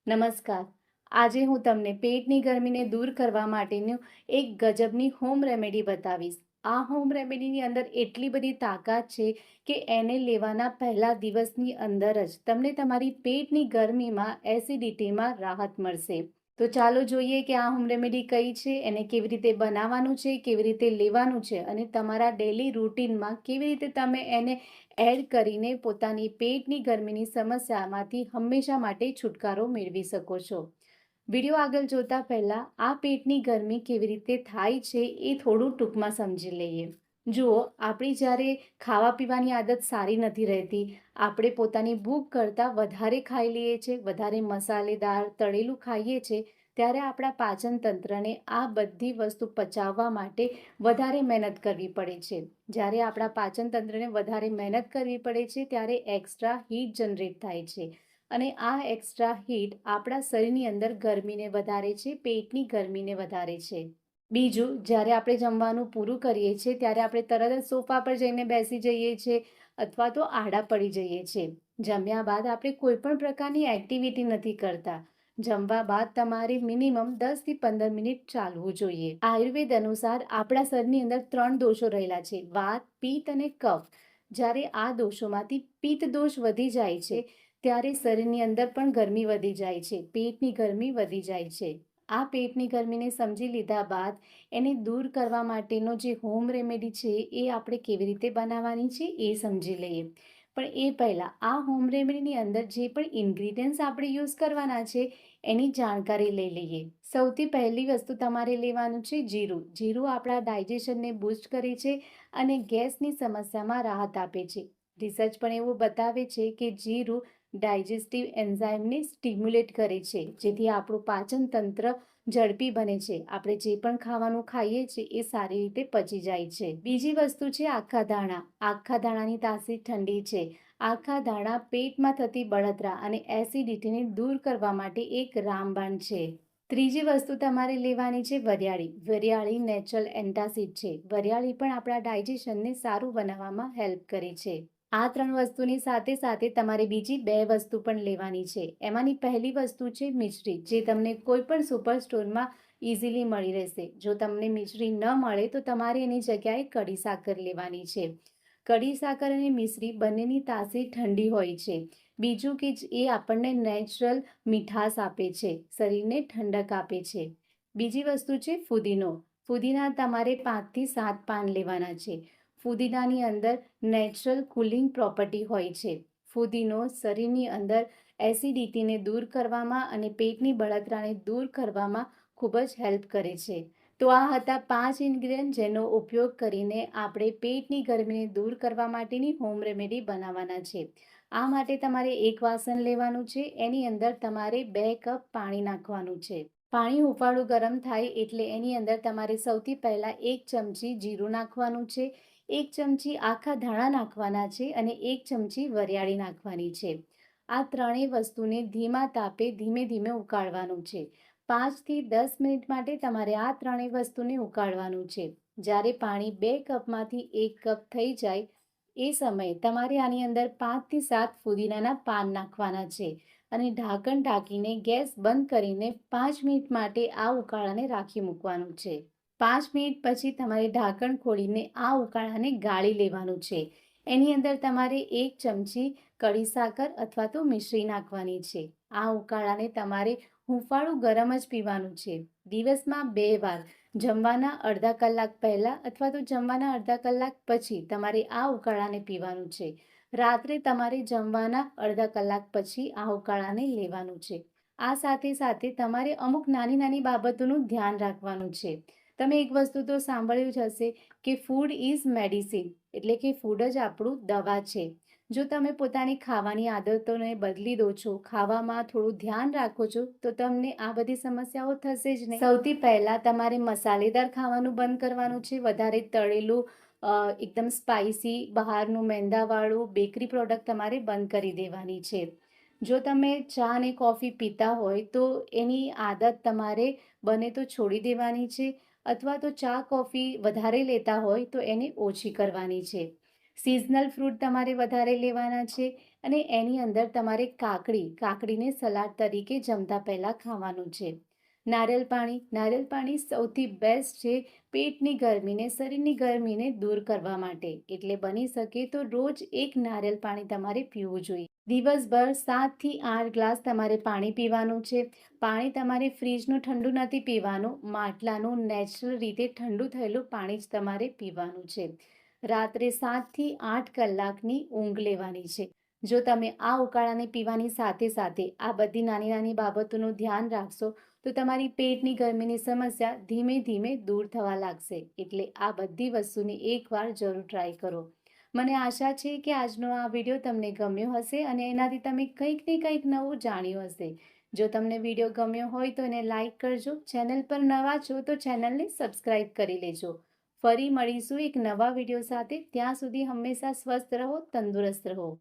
નમસ્કાર. આજે હું તમને પેટની ગરમીને દૂર કરવા માટેનું એક ગજબની હોમ રેમેડી બતાવીશ. આ હોમ રેમેડીની અંદર એટલી બધી તાકાત છે કે એને લેવાના પહેલા દિવસની અંદર જ તમને તમારી પેટની ગરમીમાં એસિડિટીમાં રાહત મળશે. તો ચાલો જોઈએ કે આ હોમ રેમેડી કઈ છે, એને કેવી રીતે બનાવવાનું છે, કેવી રીતે લેવાનું છે અને તમારા ડેલી રૂટીનમાં કેવી રીતે તમે એને એડ કરીને પોતાની પેટની ગરમીની સમસ્યામાંથી હંમેશા માટે છુટકારો મેળવી શકો છો. વિડીયો આગળ જોતા પહેલાં આ પેટની ગરમી કેવી રીતે થાય છે એ થોડું ટૂંકમાં સમજી લઈએ. જુઓ, આપણી જ્યારે ખાવા પીવાની આદત સારી નથી રહેતી, આપણે પોતાની ભૂખ કરતાં વધારે ખાઈ લઈએ છીએ, વધારે મસાલેદાર તળેલું ખાઈએ છીએ, ત્યારે આપણા પાચન તંત્રને આ બધી વસ્તુ પચાવવા માટે વધારે મહેનત કરવી પડે છે. જ્યારે આપણા પાચન તંત્રને વધારે મહેનત કરવી પડે છે ત્યારે એક્સ્ટ્રા હીટ જનરેટ થાય છે અને આ એક્સ્ટ્રા હીટ આપણા શરીરની અંદર ગરમીને વધારે છે, પેટની ગરમીને વધારે છે. બીજું, જ્યારે આપણે જમવાનું પૂરું કરીએ છીએ ત્યારે આપણે તરત જ સોફા પર જઈને બેસી જઈએ છીએ અથવા તો આડા પડી જઈએ છીએ. જમ્યા બાદ આપણે કોઈ પણ પ્રકારની એક્ટિવિટી નથી કરતા. જમવા બાદ તમારે મિનિમમ 10 થી 15 મિનિટ ચાલવું જોઈએ. આયુર્વેદ અનુસાર આપણા શરીરની અંદર 3 દોષો રહેલા છે: વાત, પિત્ત અને કફ. જ્યારે આ દોષોમાંથી પિત્ત દોષ વધી જાય છે ત્યારે શરીરની અંદર પણ ગરમી વધી જાય છે, પેટની ગરમી વધી જાય છે. આ પેટની ગરમીને સમજી લીધા બાદ એને દૂર કરવા માટેનો જે હોમ રેમેડી છે એ આપણે કેવી રીતે બનાવવાની છે એ સમજી લઈએ. પણ એ પહેલાં આ હોમ રેમેડીની અંદર જે પણ ઇન્ગ્રીડિયન્ટ્સ આપણે યુઝ કરવાના છે એની જાણકારી લઈ લઈએ. સૌથી પહેલી વસ્તુ તમારે લેવાનું છે જીરું. જીરું આપણા ડાયજેશનને બૂસ્ટ કરે છે અને ગેસની સમસ્યામાં રાહત આપે છે. રિસર્ચ પણ એવું બતાવે છે કે જીરું ડાયજેસ્ટિવ એન્ઝાઇમને સ્ટિમ્યુલેટ કરે છે, જેથી આપણું પાચન તંત્ર ઝડપી બને છે. આપણે જે પણ ખાવાનું ખાઈએ છીએ એ સારી રીતે પચી જાય છે. બીજી વસ્તુ છે આખા ધાણા. આખા ધાણાની તાસીર ઠંડી છે. આખા ધાણા પેટમાં થતી બળતરા અને એસિડિટીને દૂર કરવા માટે એક રામબાણ છે. ત્રીજી વસ્તુ તમારે લેવાની છે વરિયાળી. વરિયાળી નેચરલ એન્ટાસિડ છે. વરિયાળી પણ આપણા ડાયજેશનને સારું બનાવવામાં હેલ્પ કરે છે. આ 3 વસ્તુની સાથે સાથે તમારે બીજી 2 વસ્તુ પણ લેવાની છે. એમાંની પહેલી વસ્તુ છે મિશ્રી, જે તમને કોઈ પણ સુપર સ્ટોરમાં ઇઝીલી મળી રહેશે. જો તમને મિશ્રી ન મળે તો તમારે એની જગ્યાએ કડી સાકર લેવાની છે. કડી સાકર અને મિશ્રી બંનેની તાસીર ઠંડી હોય છે. બીજું કે એ આપણને નેચરલ મીઠાશ આપે છે, શરીરને ઠંડક આપે છે. બીજી વસ્તુ છે ફુદીનો. ફુદીના તમારે 5 થી 7 પાન લેવાના છે. ફુદીનાની અંદર નેચરલ કુલિંગ પ્રોપર્ટી હોય છે. ફુદીનો શરીરની અંદર એસિડિટીને દૂર કરવામાં અને પેટની બળતરાને દૂર કરવામાં ખૂબ જ હેલ્પ કરે છે. તો આ હતા 5 ઇન્ગ્રીડિયન્ટ જેનો ઉપયોગ કરીને આપણે પેટની ગરમીને દૂર કરવા માટેની હોમ રેમેડી બનાવવાના છે. આ માટે તમારે એક વાસણ લેવાનું છે. એની અંદર તમારે 2 કપ પાણી નાખવાનું છે. પાણી હુંફાળું ગરમ થાય એટલે એની અંદર તમારે સૌથી પહેલાં 1 ચમચી જીરું નાખવાનું છે, 1 ચમચી આખા ધાણા નાખવાના છે અને 1 ચમચી વરિયાળી નાખવાની છે. આ ત્રણેય વસ્તુને ધીમા તાપે ધીમે ધીમે ઉકાળવાનું છે. 5 થી 10 મિનિટ માટે તમારે આ ત્રણેય વસ્તુને ઉકાળવાનું છે. જ્યારે પાણી 2 કપમાંથી 1 કપ થઈ જાય એ સમયે તમારે આની અંદર 5 થી 7 ફુદીનાના પાન નાખવાના છે અને ઢાંકણ ઢાંકીને ગેસ બંધ કરીને 5 મિનિટ માટે આ ઉકાળાને રાખી મૂકવાનું છે. 5 મિનિટ પછી તમારે ઢાંકણ ખોલીને આ ઉકાળાને ગાળી લેવાનું છે. એની અંદર તમારે 1 ચમચી કડી સાકર અથવા તો મિશ્રી નાખવાની છે. આ ઉકાળાને તમારે હુંફાળું ગરમ જ પીવાનું છે. દિવસમાં 2 વાર, જમવાના અડધા કલાક પહેલાં અથવા તો જમવાના અડધા કલાક પછી તમારે આ ઉકાળાને પીવાનું છે. રાત્રે તમારે જમવાના અડધા કલાક પછી આ ઉકાળાને લેવાનું છે. આ સાથે સાથે તમારે અમુક નાની નાની બાબતોનું ધ્યાન રાખવાનું છે. તમે એક વસ્તુ તો સાંભળ્યું જ હશે કે ફૂડ ઇઝ મેડિસિન, એટલે કે ફૂડ જ આપણું દવા છે. જો તમે પોતાની ખાવાની આદતોને બદલી દો છો, ખાવામાં થોડું ધ્યાન રાખો છો, તો તમને આ બધી સમસ્યાઓ થશે જ નહીં. સૌથી પહેલાં તમારે મસાલેદાર ખાવાનું બંધ કરવાનું છે. વધારે તળેલું, એકદમ સ્પાઇસી, બહારનું મેંદાવાળું બેકરી પ્રોડક્ટ તમારે બંધ કરી દેવાની છે. જો તમે ચા અને કોફી પીતા હોય તો એની આદત તમારે બને તો છોડી દેવાની છે અથવા તો ચા કોફી વધારે લેતા હોય તો એને ઓછી કરવાની છે. સિઝનલ ફ્રૂટ તમારે વધારે લેવાના છે. અને એની અંદર તમારે કાકડીને સલાડ તરીકે જમતા પહેલાં ખાવાનું છે. નારિયેળ પાણી સૌથી બેસ્ટ છે પેટની ગરમીને, શરીરની ગરમીને દૂર કરવા માટે. એટલે બની શકે તો રોજ એક નારિયેળ પાણી તમારે પીવું જોઈએ. દિવસભર 7 થી 8 ગ્લાસ તમારે પાણી પીવાનું છે. પાણી તમારે ફ્રીજનું ઠંડુ નથી પીવાનું, માટલાનું નેચરલ રીતે ઠંડુ થયેલું પાણી જ તમારે પીવાનું છે. રાત્રે 7 થી 8 કલાકની ઊંઘ લેવાની છે. જો તમે આ ઉકાળાને પીવાની સાથે સાથે આ બધી નાની નાની બાબતોનું ધ્યાન રાખશો તો તમારી પેટની ગરમીની સમસ્યા ધીમે ધીમે દૂર થવા લાગશે. એટલે આ બધી વસ્તુની એકવાર જરૂર ટ્રાય કરો. મને આશા છે કે આજનો આ વિડીયો તમને ગમ્યો હશે અને એનાથી તમે કંઈક ને કંઈક નવું જાણ્યું હશે. જો તમને વિડીયો ગમ્યો હોય તો એને લાઈક કરજો. ચેનલ પર નવા છો તો ચેનલને સબસ્ક્રાઈબ કરી લેજો. ફરી મળીશું એક નવા વિડીયો સાથે. ત્યાં સુધી હંમેશા સ્વસ્થ રહો, તંદુરસ્ત રહો.